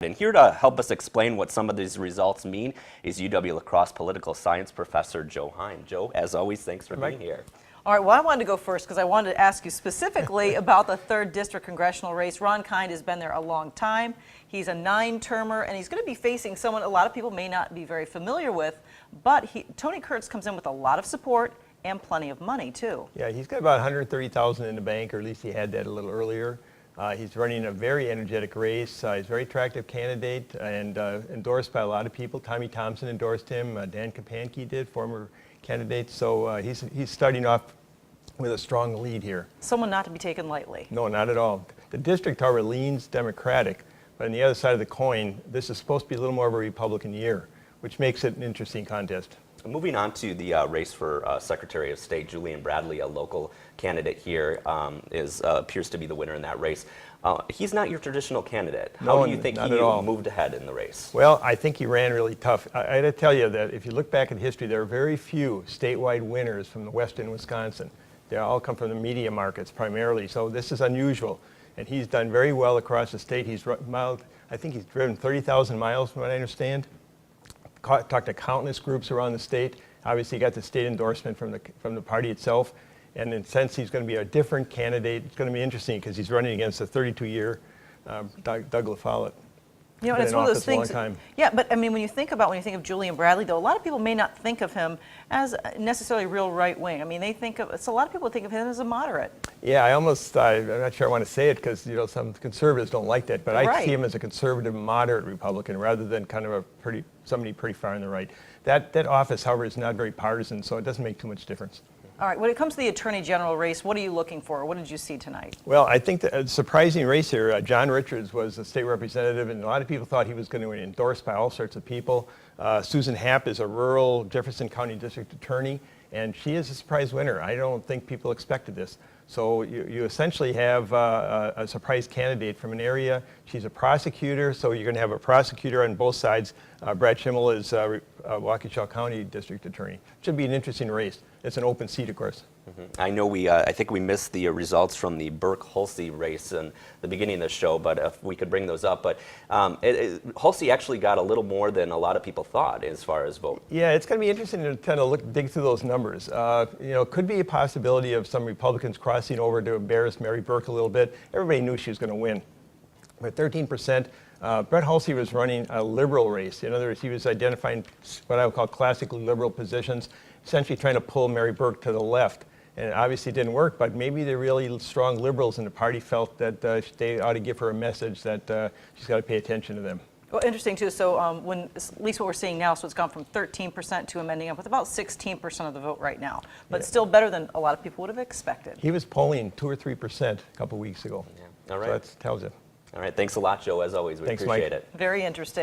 And here to help us explain what some of these results mean is UW-La Crosse political science professor Joe Hein. Joe, as always, thanks for being here. All right, well, I wanted to go first because I wanted to ask you specifically about the 3rd District congressional race. Ron Kind has been there a long time. He's a 9-termer, and he's going to be facing someone a lot of people may not be very familiar with, but Tony Kurtz comes in with a lot of support and plenty of money, too. Yeah, he's got about $130,000 in the bank, or at least he had that a little earlier. He's running a very energetic race. He's a very attractive candidate and endorsed by a lot of people. Tommy Thompson endorsed him. Dan Kapanke did, former candidate. So he's starting off with a strong lead here. Someone not to be taken lightly. No, not at all. The district, however, leans Democratic. But on the other side of the coin, this is supposed to be a little more of a Republican year, which makes it an interesting contest. Moving on to the race for Secretary of State, Julian Bradley, a local candidate here, appears to be the winner in that race. He's not your traditional candidate. How do you think he moved ahead in the race? Well, I think he ran really tough. I got to tell you that if you look back at history, there are very few statewide winners from the western Wisconsin. They all come from the media markets primarily, so this is unusual. And he's done very well across the state. I think he's driven 30,000 miles from what I understand. Talked to countless groups around the state. Obviously, got the state endorsement from the party itself. And in a sense, he's going to be a different candidate. It's going to be interesting because he's running against a 32-year Doug LaFollette. You know, and it's one of those things. Time. Yeah, but I mean, when you think of Julian Bradley, though, a lot of people may not think of him as necessarily real right wing. I mean, a lot of people think of him as a moderate. Yeah, I'm not sure I want to say it because some conservatives don't like that, but I see him as a conservative, moderate Republican rather than kind of somebody pretty far on the right. That office, however, is not very partisan, so it doesn't make too much difference. All right, when it comes to the Attorney General race, what are you looking for? What did you see tonight? Well, I think a surprising race here. John Richards was a state representative, and a lot of people thought he was going to be endorsed by all sorts of people. Susan Happ is a rural Jefferson County District Attorney, and she is a surprise winner. I don't think people expected this. So you essentially have a surprise candidate from an area. She's a prosecutor, so you're going to have a prosecutor on both sides. Brad Schimmel is Waukesha County District Attorney. Should be an interesting race. It's an open seat, of course. I know I think we missed the results from the Burke-Hulsey race in the beginning of the show, but if we could bring those up. But Hulsey actually got a little more than a lot of people thought as far as vote. Yeah, it's going to be interesting to kind of dig through those numbers. Could be a possibility of some Republicans crossing over to embarrass Mary Burke a little bit. Everybody knew she was going to win. But 13%, Brett Hulsey was running a liberal race. In other words, he was identifying what I would call classically liberal positions, essentially trying to pull Mary Burke to the left. And it obviously didn't work, but maybe the really strong liberals in the party felt that they ought to give her a message that she's got to pay attention to them. Well, interesting, too. So at least what we're seeing now, so it's gone from 13% to him ending up with about 16% of the vote right now, but still better than a lot of people would have expected. He was polling 2 or 3% a couple weeks ago. Yeah. All right. So that tells you. All right. Thanks a lot, Joe, as always. We appreciate it. Very interesting.